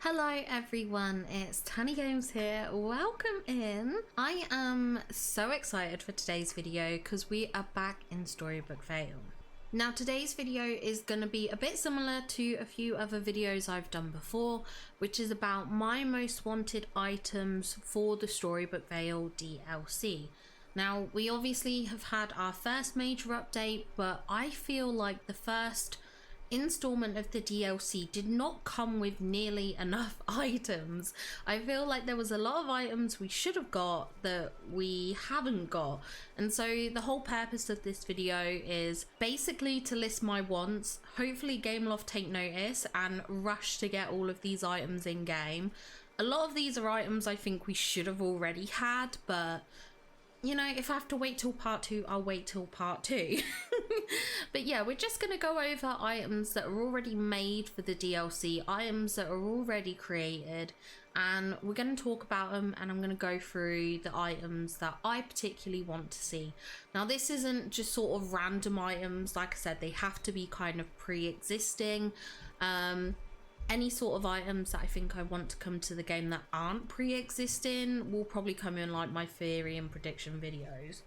Hello everyone, it's Tanny Games here. Welcome in. I am so excited for today's video because we are back in Storybook Vale. Now today's video is going to be a bit similar to a few other videos I've done before, which is about my most wanted items for the Storybook Vale DLC. Now we obviously have had our first major update, but I feel like the first installment of the DLC did not come with nearly enough items. I feel like there was a lot of items we should have got that we haven't got, and so the whole purpose of this video is basically to list my wants. Hopefully Gameloft take notice and rush to get all of these items in game. A lot of these are items I think we should have already had, but you know, if I have to wait till part 2, I'll wait till part 2. But yeah, we're just going to go over items that are already made for the DLC, items that are already created, and we're going to talk about them, and I'm going to go through the items that I particularly want to see. Now, this isn't just sort of random items. Like I said, they have to be kind of pre-existing. Any sort of items that I think I want to come to the game that aren't pre-existing will probably come in like my theory and prediction videos.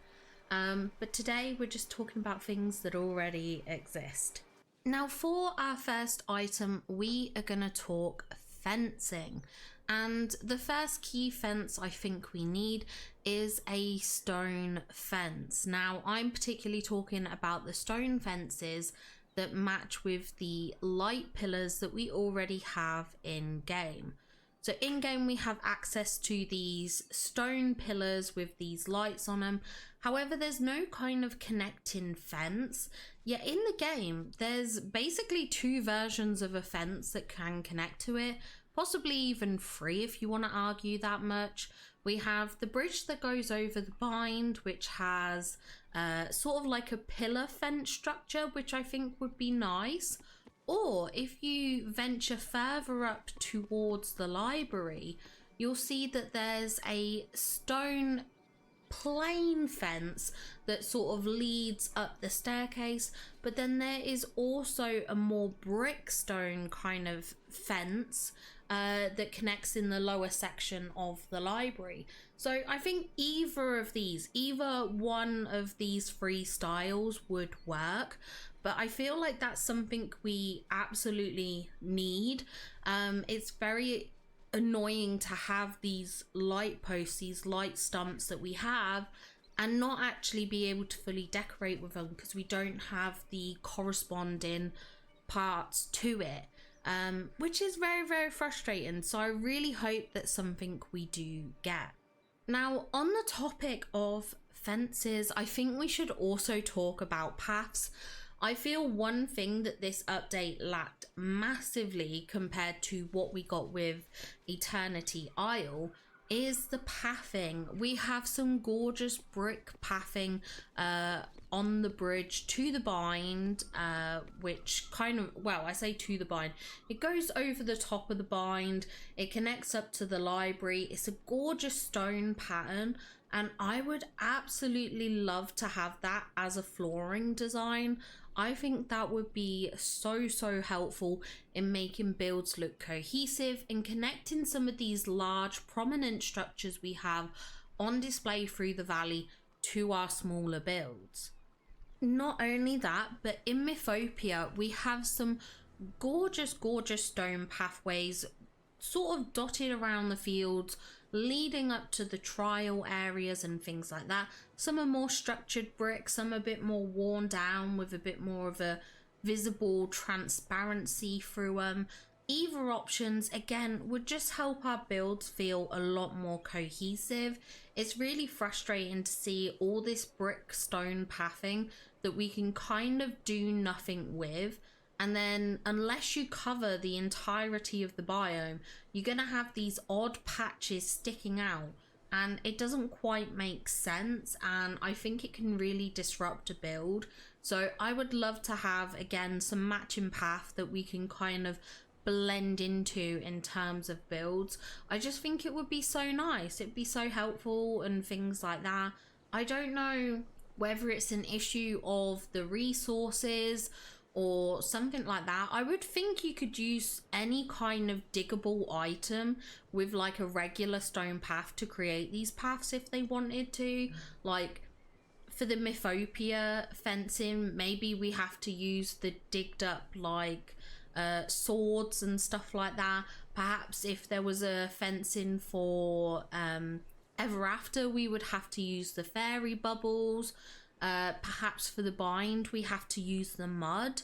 But today we're just talking about things that already exist. Now for our first item, we are going to talk fencing. And the first key fence I think we need is a stone fence. Now I'm particularly talking about the stone fences that match with the light pillars that we already have in game. So in game we have access to these stone pillars with these lights on them. However, there's no kind of connecting fence. Yet in the game there's basically two versions of a fence that can connect to it, possibly even three if you want to argue that much. We have the bridge that goes over the bind, which has sort of like a pillar fence structure, which I think would be nice. Or if you venture further up towards the library, you'll see that there's a stone plain fence that sort of leads up the staircase, but then there is also a more brick stone kind of fence that connects in the lower section of the library. So I think either one of these three styles would work, but I feel like that's something we absolutely need. It's very annoying to have these light posts, these light stumps that we have, and not actually be able to fully decorate with them because we don't have the corresponding parts to it. Which is very, very frustrating. So I really hope that's something we do get. Now, on the topic of fences, I think we should also talk about paths. I feel one thing that this update lacked massively compared to what we got with Eternity Isle is the pathing. We have some gorgeous brick pathing on the bridge to the bind, which kind of, well, I say to the bind, it goes over the top of the bind, it connects up to the library. It's a gorgeous stone pattern, and I would absolutely love to have that as a flooring design. I think that would be so helpful in making builds look cohesive and connecting some of these large prominent structures we have on display through the valley to our smaller builds. Not only that, but in Mythopia we have some gorgeous stone pathways sort of dotted around the fields leading up to the trial areas and things like that. Some are more structured brick, some are a bit more worn down with a bit more of a visible transparency through them. Either options again would just help our builds feel a lot more cohesive. It's really frustrating to see all this brick stone pathing that we can kind of do nothing with, and then unless you cover the entirety of the biome, you're gonna have these odd patches sticking out, and it doesn't quite make sense, and I think it can really disrupt a build. So I would love to have again some matching path that we can kind of blend into in terms of builds. I just think it would be so nice, it'd be so helpful and things like that. I don't know whether it's an issue of the resources or something like that. I would think you could use any kind of diggable item with like a regular stone path to create these paths if they wanted to. Like for the Mythopia fencing, maybe we have to use the digged up like swords and stuff like that. Perhaps if there was a fencing for Ever After, we would have to use the fairy bubbles. Perhaps for the bind we have to use the mud,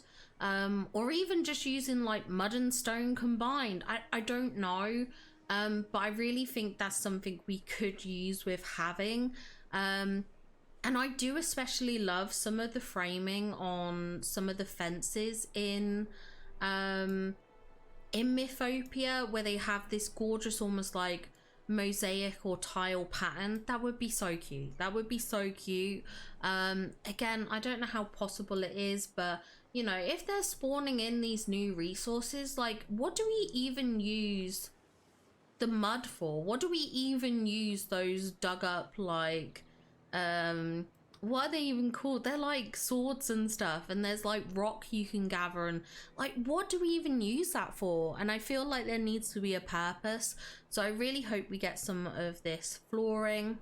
or even just using like mud and stone combined. I don't know, but I really think that's something we could use with having. And I do especially love some of the framing on some of the fences in Mythopia, where they have this gorgeous almost like mosaic or tile pattern. That would be so cute. That would be so cute. Again, I don't know how possible it is, but you know, if they're spawning in these new resources, like what do we even use the mud for? What do we even use those dug up like what are they even called? They're like swords and stuff, and there's like rock you can gather, and like what do we even use that for? And I feel like there needs to be a purpose, so I really hope we get some of this flooring.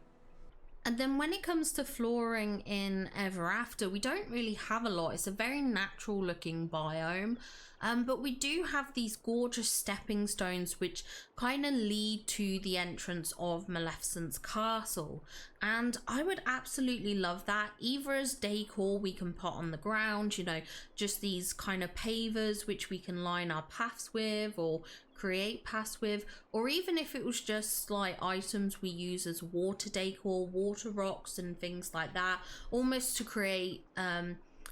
And then when it comes to flooring in Ever After, we don't really have a lot. It's a very natural looking biome, but we do have these gorgeous stepping stones which kind of lead to the entrance of Maleficent's castle, and I would absolutely love that, either as decor we can put on the ground, you know, just these kind of pavers which we can line our paths with or create paths with, or even if it was just like items we use as water decor, water rocks and things like that, almost to create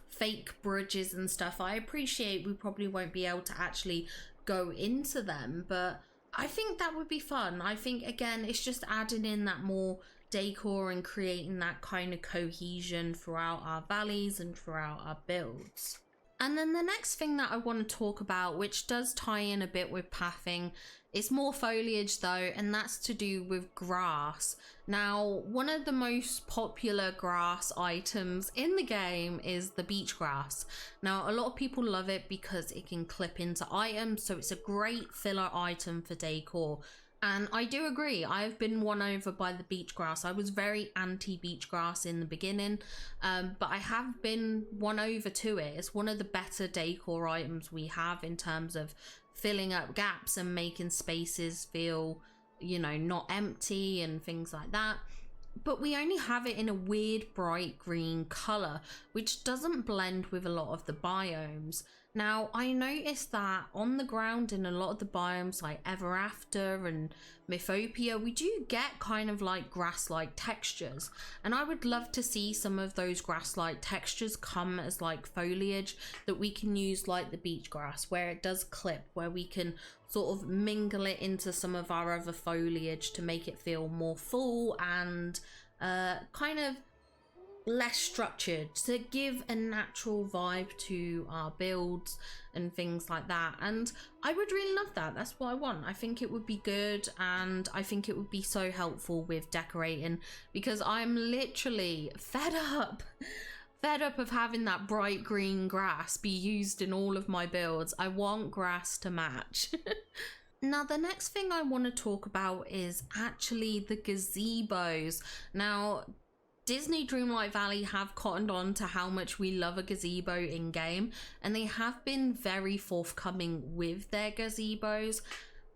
fake bridges and stuff. I appreciate we probably won't be able to actually go into them, but I think that would be fun. I think again it's just adding in that more decor and creating that kind of cohesion throughout our valleys and throughout our builds. And then the next thing that I want to talk about, which does tie in a bit with pathing, is more foliage though, and that's to do with grass. Now, one of the most popular grass items in the game is the beach grass. Now, a lot of people love it because it can clip into items, so it's a great filler item for decor. And I do agree, I've been won over by the beach grass. I was very anti beach grass in the beginning, but I have been won over to it. It's one of the better decor items we have in terms of filling up gaps and making spaces feel, you know, not empty and things like that. But we only have it in a weird bright green color, which doesn't blend with a lot of the biomes. Now, I noticed that on the ground in a lot of the biomes like Ever After and Mythopia, we do get kind of like grass-like textures, and I would love to see some of those grass-like textures come as like foliage that we can use like the beach grass, where it does clip, where we can sort of mingle it into some of our other foliage to make it feel more full and kind of less structured, to give a natural vibe to our builds and things like that. And I would really love that. That's what I want. I think it would be good, and I think it would be so helpful with decorating, because I'm literally fed up of having that bright green grass be used in all of my builds. I want grass to match. Now, the next thing I want to talk about is actually the gazebos. Now, Disney Dreamlight Valley have cottoned on to how much we love a gazebo in game, and they have been very forthcoming with their gazebos.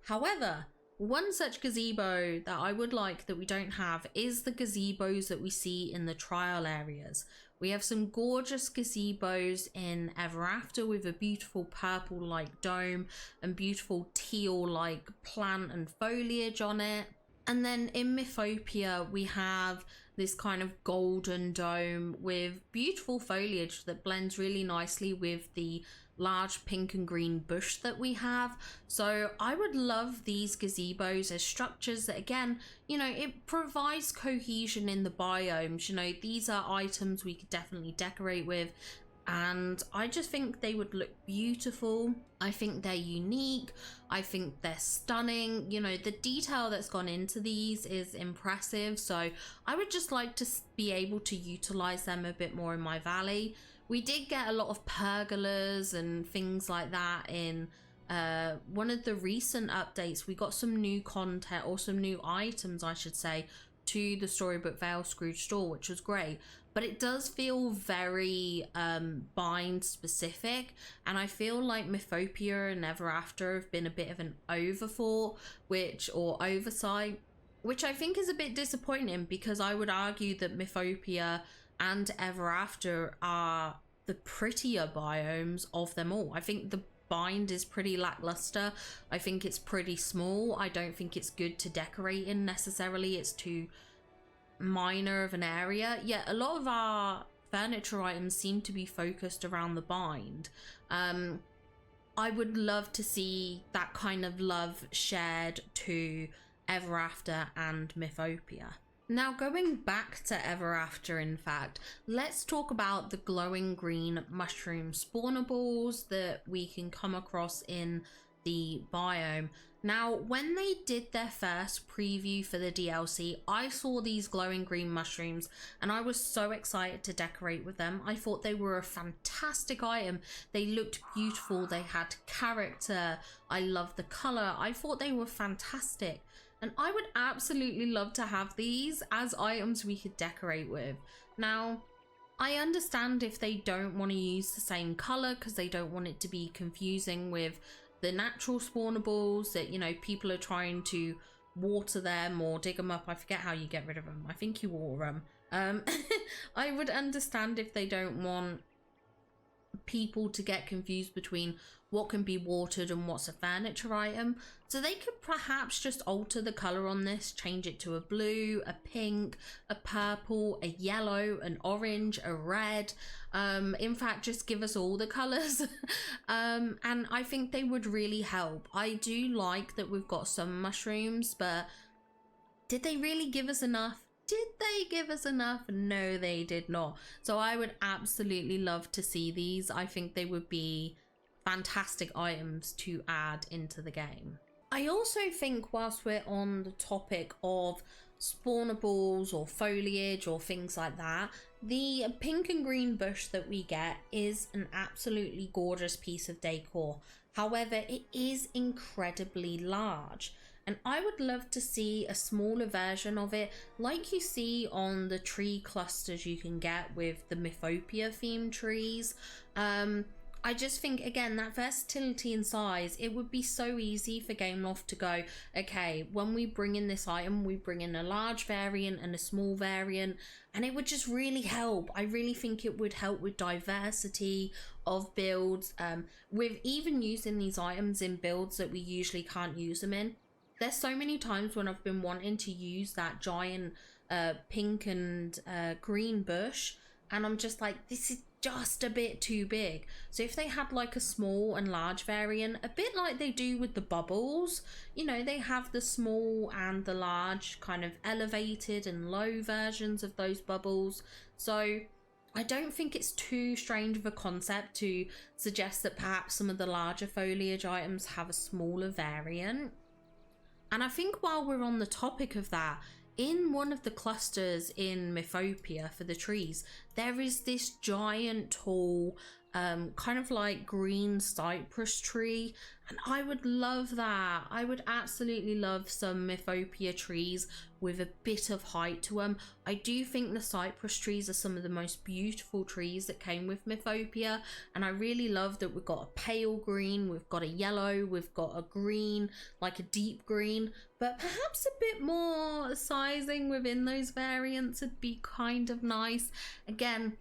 However, one such gazebo that I would like that we don't have is the gazebos that we see in the trial areas. We have some gorgeous gazebos in Ever After with a beautiful purple like dome and beautiful teal like plant and foliage on it. And then in Mythopia, we have this kind of golden dome with beautiful foliage that blends really nicely with the large pink and green bush that we have. So I would love these gazebos as structures that, again, you know, it provides cohesion in the biomes. You know, these are items we could definitely decorate with, and I just think they would look beautiful. I think they're unique. I think they're stunning. You know, the detail that's gone into these is impressive, so I would just like to be able to utilize them a bit more in my valley. We did get a lot of pergolas and things like that in one of the recent updates. We got some new content, or some new items I should say, to the Storybook Vale Scrooge store, which was great, but it does feel very bind specific, and I feel like Mythopia and Ever After have been a bit of an overthought, or oversight, which I think is a bit disappointing, because I would argue that Mythopia and Ever After are the prettier biomes of them all. I think the bind is pretty lackluster. I think it's pretty small. I don't think it's good to decorate in necessarily. It's too minor of an area. Yet a lot of our furniture items seem to be focused around the bind. I would love to see that kind of love shared to Ever After and Mythopia. Now, going back to Ever After, in fact, let's talk about the glowing green mushroom spawnables that we can come across in the biome. Now, when they did their first preview for the DLC, I saw these glowing green mushrooms and I was so excited to decorate with them. I thought they were a fantastic item. They looked beautiful. They had character. I loved the color. I thought they were fantastic. And I would absolutely love to have these as items we could decorate with. Now, I understand if they don't want to use the same color because they don't want it to be confusing with the natural spawnables that, you know, people are trying to water them or dig them up. I forget how you get rid of them. I think you water them. I would understand if they don't want people to get confused between what can be watered and what's a furniture item. So they could perhaps just alter the color on this, change it to a blue, a pink, a purple, a yellow, an orange, a red. In fact, just give us all the colors. And I think they would really help. I do like that we've got some mushrooms, but did they really give us enough? Did they give us enough? No, they did not. So I would absolutely love to see these. I think they would be fantastic items to add into the game. I also think, whilst we're on the topic of spawnables or foliage or things like that, the pink and green bush that we get is an absolutely gorgeous piece of decor. However, it is incredibly large. And I would love to see a smaller version of it, like you see on the tree clusters you can get with the Mythopia themed trees. I just think, again, that versatility in size, it would be so easy for Gameloft to go, okay, when we bring in this item, we bring in a large variant and a small variant, and it would just really help. I really think it would help with diversity of builds, with even using these items in builds that we usually can't use them in. There's so many times when I've been wanting to use that giant pink and green bush, and I'm just like, this is just a bit too big. So if they had like a small and large variant, a bit like they do with the bubbles, you know, they have the small and the large kind of elevated and low versions of those bubbles. So I don't think it's too strange of a concept to suggest that perhaps some of the larger foliage items have a smaller variant. And I think while we're on the topic of that, in one of the clusters in Mythopia for the trees, there is this giant tall kind of like green cypress tree, and I would love that. I would absolutely love some Mythopia trees with a bit of height to them. I do think the cypress trees are some of the most beautiful trees that came with Mythopia, and I really love that we've got a pale green, we've got a yellow, we've got a green, like a deep green, but perhaps a bit more sizing within those variants would be kind of nice. Again,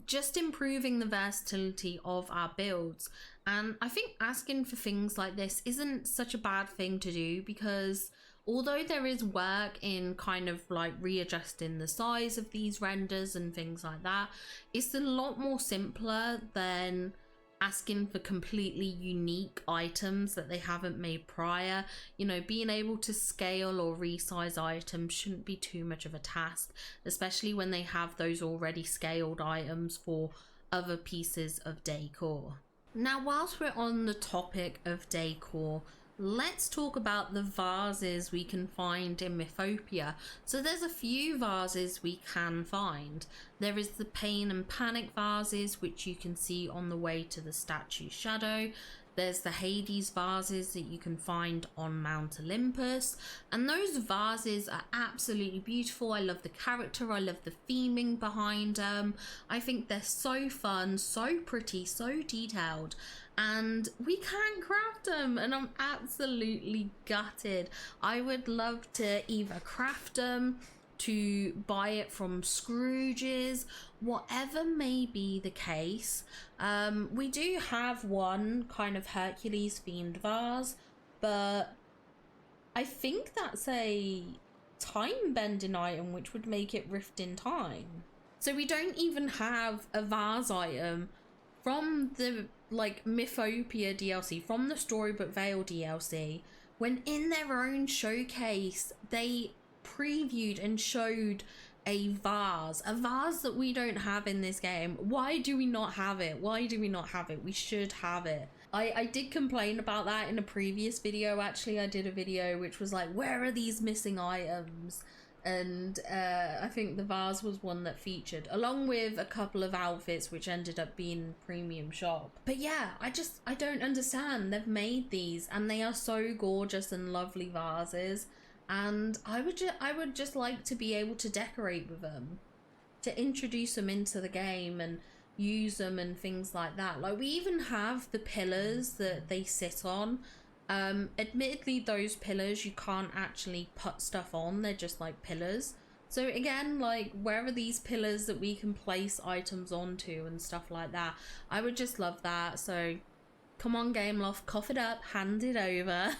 just improving the versatility of our builds. And I think asking for things like this isn't such a bad thing to do, because although there is work in kind of like readjusting the size of these renders and things like that, it's a lot more simpler than asking for completely unique items that they haven't made prior. You know, being able to scale or resize items shouldn't be too much of a task, especially when they have those already scaled items for other pieces of decor. Now, whilst we're on the topic of decor, let's talk about the vases we can find in Mythopia. So there's a few vases we can find. There is the Pain and Panic vases, which you can see on the way to the statue shadow. There's the Hades vases that you can find on Mount Olympus, and those vases are absolutely beautiful. I love the character, I love the theming behind them. I think they're so fun, so pretty, so detailed, and we can't craft them, and I'm absolutely gutted. I would love to either craft them, to buy it from Scrooge's, whatever may be the case. We do have one kind of Hercules themed vase, but I think that's a time bending item which would make it rift in time. So we don't even have a vase item from the Mythopia DLC, from the Storybook Vale DLC, when in their own showcase they previewed and showed a vase that we don't have in this game. Why do we not have it? Why do we not have it? We should have it. I did complain about that in a previous video. Actually, I did a video which was like, where are these missing items? And I think the vase was one that featured, along with a couple of outfits which ended up being premium shop. But yeah, I don't understand. They've made these and they are so gorgeous and lovely vases, and I would just like to be able to decorate with them, to introduce them into the game and use them and things like that. Like, we even have the pillars that they sit on. Admittedly, those pillars you can't actually put stuff on, they're just like pillars. So again, like, where are these pillars that we can place items onto and stuff like that? I would just love that. So come on, Gameloft, cough it up, hand it over.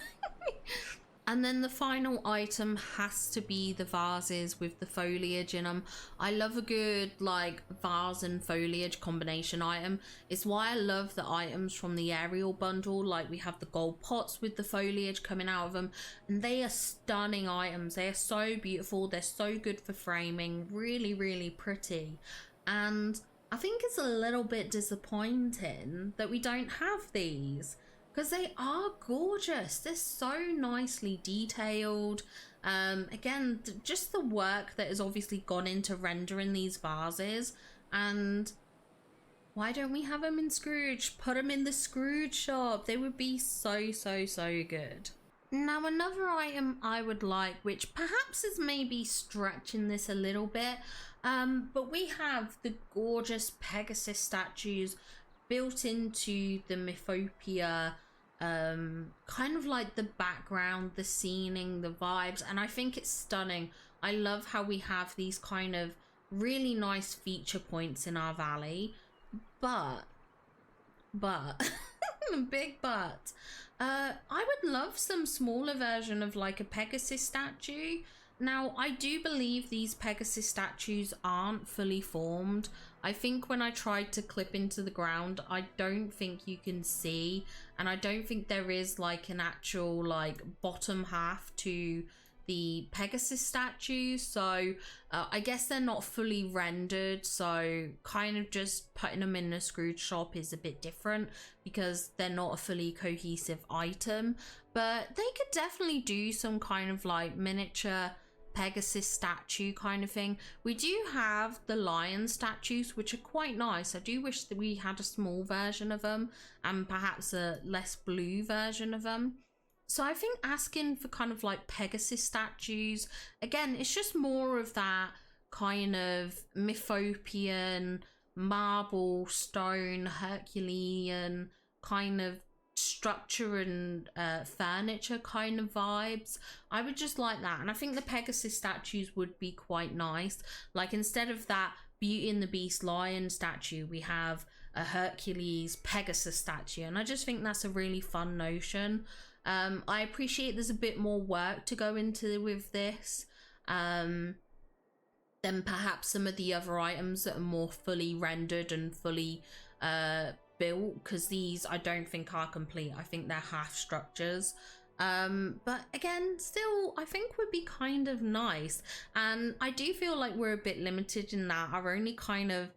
And then the final item has to be the vases with the foliage in them. I love a good like vase and foliage combination item. It's why I love the items from the aerial bundle. Like, we have the gold pots with the foliage coming out of them, and they are stunning items. They are so beautiful. They're so good for framing. Really, really pretty. And I think it's a little bit disappointing that we don't have these, because they are gorgeous. They're so nicely detailed. Again, just the work that has obviously gone into rendering these vases. And why don't we have them in Scrooge? Put them in the Scrooge shop. They would be so, so, so good. Now, another item I would like, which perhaps is maybe stretching this a little bit, but we have the gorgeous Pegasus statues built into the Mythopia, kind of like the background, the scening, the vibes, and I think it's stunning. I love how we have these kind of really nice feature points in our valley, but big but, I would love some smaller version of like a Pegasus statue. Now, I do believe these Pegasus statues aren't fully formed. I think when I tried to clip into the ground, I don't think you can see, and I don't think there is like an actual like bottom half to the Pegasus statue. So I guess they're not fully rendered, so kind of just putting them in a Scrooge shop is a bit different because they're not a fully cohesive item. But they could definitely do some kind of like miniature Pegasus statue kind of thing. We do have the lion statues, which are quite nice. I do wish that we had a small version of them and perhaps a less blue version of them. So I think asking for kind of like Pegasus statues, again, it's just more of that kind of Mythopian, marble, stone, Herculean kind of structure and furniture kind of vibes. I would just like that, and I think the Pegasus statues would be quite nice. Like, instead of that Beauty and the Beast lion statue, we have a Hercules Pegasus statue, and I just think that's a really fun notion. I appreciate there's a bit more work to go into with this than perhaps some of the other items that are more fully rendered and fully built, because these I don't think are complete. I think they're half structures, but again, still I think would be kind of nice. And I do feel like we're a bit limited in that our only kind of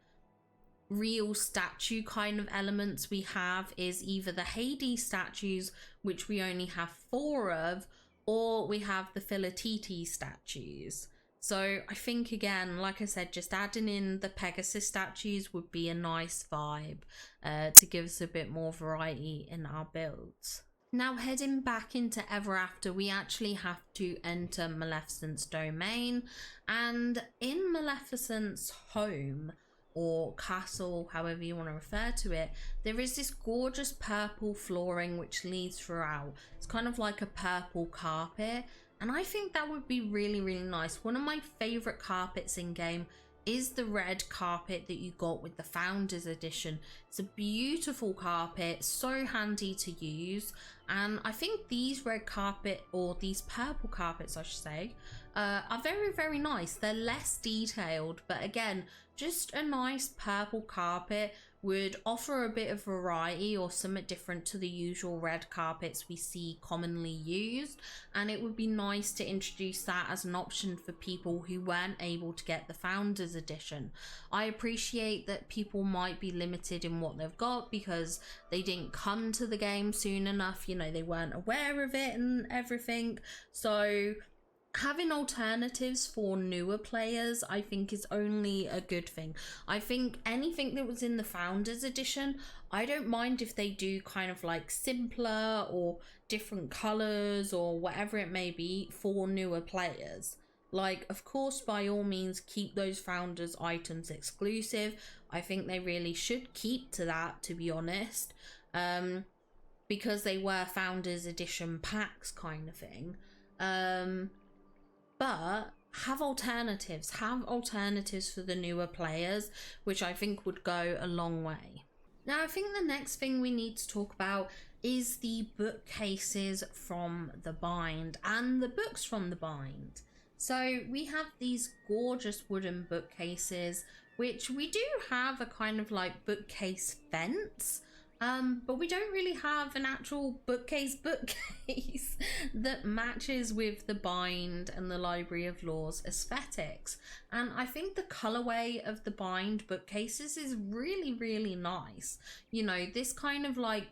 real statue kind of elements we have is either the Hades statues, which we only have 4 of, or we have the Philatete statues. So I think, again, like I said, just adding in the Pegasus statues would be a nice vibe to give us a bit more variety in our builds. Now, heading back into Ever After, we actually have to enter Maleficent's domain, and in Maleficent's home, or castle, however you want to refer to it, there is this gorgeous purple flooring which leads throughout. It's kind of like a purple carpet, and I think that would be really, really nice. One of my favorite carpets in game is the red carpet that you got with the Founders Edition. It's a beautiful carpet, so handy to use, and I think these red carpet, or these purple carpets I should say, are very, very nice. They're less detailed, but again, just a nice purple carpet would offer a bit of variety or something different to the usual red carpets we see commonly used, and it would be nice to introduce that as an option for people who weren't able to get the Founders Edition. I appreciate that people might be limited in what they've got because they didn't come to the game soon enough, you know, they weren't aware of it and everything, so having alternatives for newer players I think is only a good thing. I think anything that was in the Founders Edition, I don't mind if they do kind of like simpler or different colors or whatever it may be for newer players. Like, of course, by all means, keep those Founders items exclusive. I think they really should keep to that, to be honest, because they were Founders Edition packs kind of thing. But have alternatives for the newer players, which I think would go a long way. Now, I think the next thing we need to talk about is the bookcases from the bind and the books from the bind. So we have these gorgeous wooden bookcases, which we do have a kind of like bookcase fence, but we don't really have an actual bookcase that matches with the bind and the Library of Law's aesthetics. And I think the colorway of the bind bookcases is really, really nice. You know, this kind of like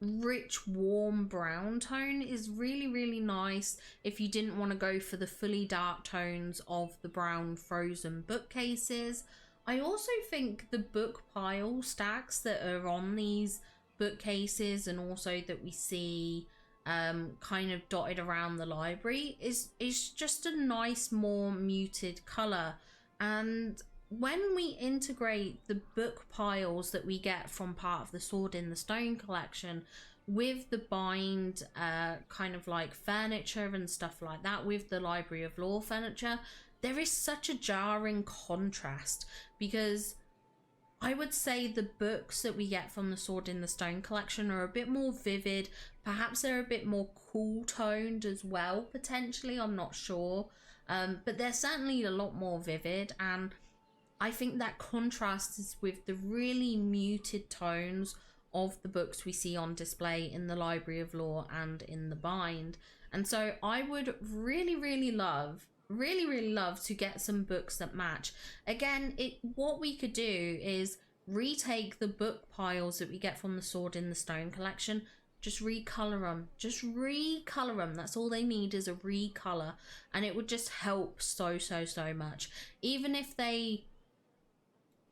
rich warm brown tone is really, really nice if you didn't want to go for the fully dark tones of the brown frozen bookcases. I also think the book pile stacks that are on these bookcases, and also that we see kind of dotted around the library, is just a nice, more muted color. And when we integrate the book piles that we get from part of the Sword in the Stone collection with the bind kind of like furniture and stuff like that, with the Library of Law furniture, there is such a jarring contrast, because I would say the books that we get from the Sword in the Stone collection are a bit more vivid. Perhaps they're a bit more cool toned as well, potentially, I'm not sure. But they're certainly a lot more vivid, and I think that contrasts with the really muted tones of the books we see on display in the Library of Law and in the bind. And so I would really love to get some books that match. Again, what we could do is retake the book piles that we get from the Sword in the Stone collection, just recolor them. That's all they need, is a recolor, and it would just help so much. Even if they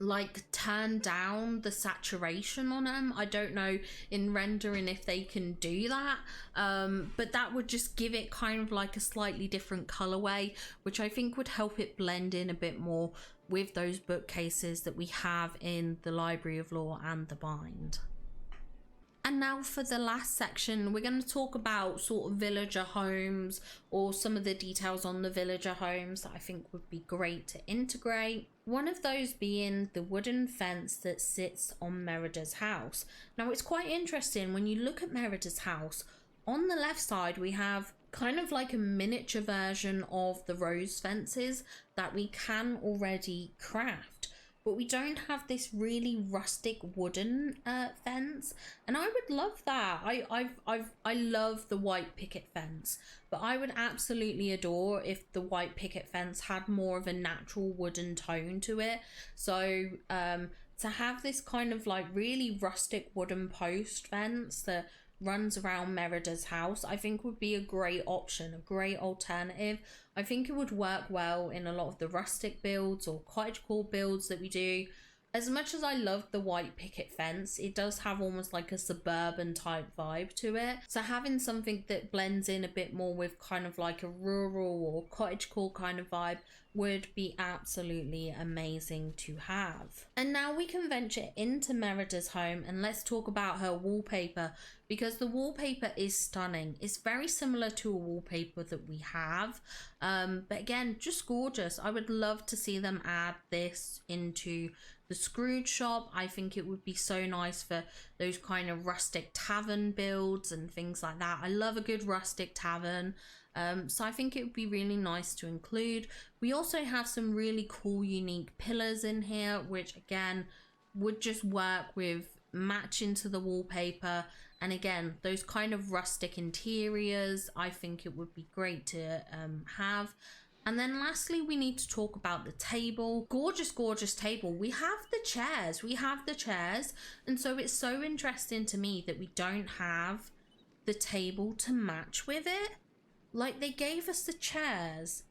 like turn down the saturation on them, I don't know in rendering if they can do that, but that would just give it kind of like a slightly different colorway, which I think would help it blend in a bit more with those bookcases that we have in the Library of Law and the bind. And now for the last section, we're going to talk about sort of villager homes, or some of the details on the villager homes that I think would be great to integrate. One of those being the wooden fence that sits on Merida's house. Now, it's quite interesting when you look at Merida's house. On the left side, we have kind of like a miniature version of the rose fences that we can already craft, but we don't have this really rustic wooden fence, and I would love that. I love the white picket fence, but I would absolutely adore if the white picket fence had more of a natural wooden tone to it. So to have this kind of like really rustic wooden post fence that runs around Merida's house, I think would be a great option, a great alternative. I think it would work well in a lot of the rustic builds or cottagecore builds that we do. As much as I love the white picket fence, it does have almost like a suburban type vibe to it. So having something that blends in a bit more with kind of like a rural or cottagecore kind of vibe would be absolutely amazing to have. And now we can venture into Merida's home and let's talk about her wallpaper, because the wallpaper is stunning. It's very similar to a wallpaper that we have, but again, just gorgeous. I would love to see them add this into the Scrooge shop. I think it would be so nice for those kind of rustic tavern builds and things like that. I love a good rustic tavern. So I think it would be really nice to include. We also have some really cool, unique pillars in here, which again would just work with matching to the wallpaper. And again, those kind of rustic interiors, I think it would be great to have. And then lastly, we need to talk about the table. Gorgeous, gorgeous table. We have the chairs. And so it's so interesting to me that we don't have the table to match with it. Like, they gave us the chairs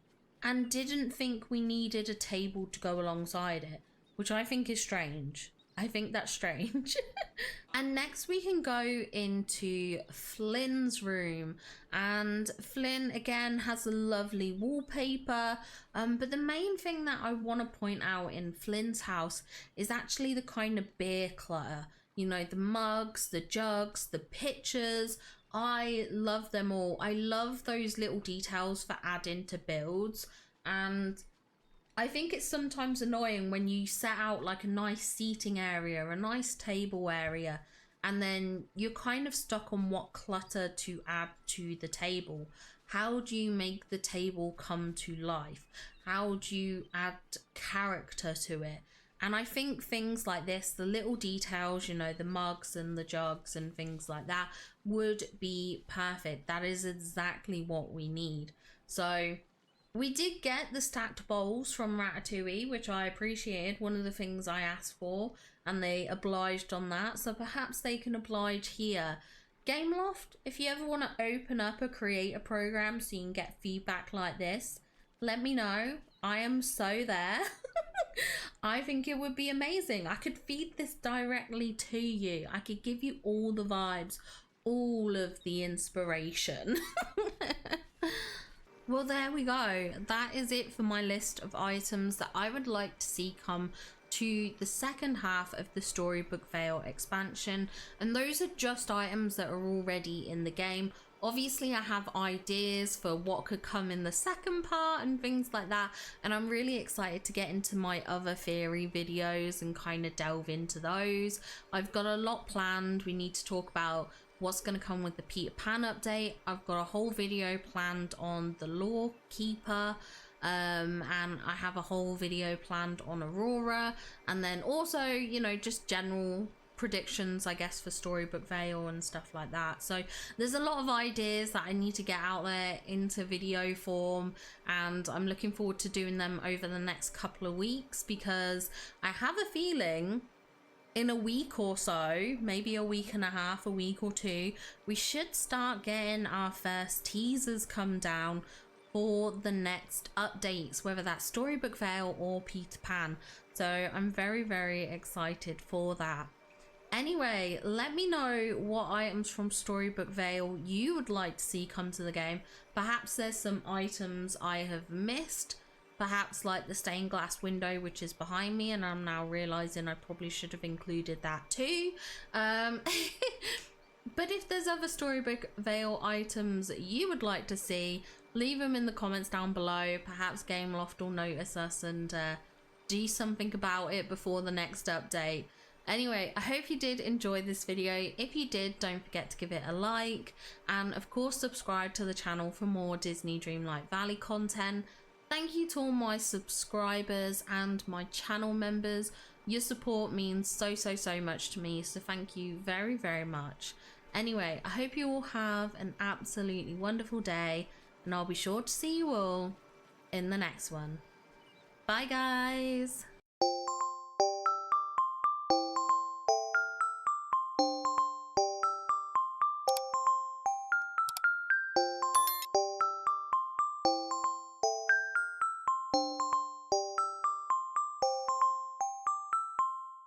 and didn't think we needed a table to go alongside it, which I think is strange. I think that's strange. And next we can go into Flynn's room, and Flynn again has a lovely wallpaper, but the main thing that I want to point out in Flynn's house is actually the kind of beer clutter. You know, the mugs, the jugs, the pitchers. I love them all. I love those little details for adding to builds, and I think it's sometimes annoying when you set out like a nice seating area, a nice table area, and then you're kind of stuck on what clutter to add to the table. How do you make the table come to life? How do you add character to it? And I think things like this, the little details, you know, the mugs and the jugs and things like that would be perfect. That is exactly what we need. So we did get the stacked bowls from Ratatouille, which I appreciated. One of the things I asked for, and they obliged on that. So perhaps they can oblige here. Gameloft, if you ever want to open up a creator program so you can get feedback like this, let me know. I am so there. I think it would be amazing. I could feed this directly to you. I could give you all the vibes, all of the inspiration. Well, there we go. That is it for my list of items that I would like to see come to the second half of the Storybook Vale expansion. And those are just items that are already in the game. Obviously, I have ideas for what could come in the second part and things like that. And I'm really excited to get into my other theory videos and kind of delve into those. I've got a lot planned. We need to talk about what's going to come with the Peter Pan update. I've got a whole video planned on the Lore Keeper. And I have a whole video planned on Aurora. And then also, you know, just general predictions, I guess, for Storybook Vale and stuff like that. So there's a lot of ideas that I need to get out there into video form, and I'm looking forward to doing them over the next couple of weeks, because I have a feeling in a week or so, maybe a week and a half, a week or two, we should start getting our first teasers come down for the next updates, whether that's Storybook Vale or Peter Pan. So I'm very, very excited for that. Anyway, let me know what items from Storybook Vale you would like to see come to the game. Perhaps there's some items I have missed. Perhaps like the stained glass window, which is behind me, and I'm now realizing I probably should have included that too. But if there's other Storybook Vale items that you would like to see, leave them in the comments down below. Perhaps Gameloft will notice us and do something about it before the next update. Anyway, I hope you did enjoy this video. If you did, don't forget to give it a like, and of course subscribe to the channel for more Disney Dreamlight Valley content. Thank you to all my subscribers and my channel members. Your support means so much to me, so thank you very, very much. Anyway, I hope you all have an absolutely wonderful day, and I'll be sure to see you all in the next one. Bye guys!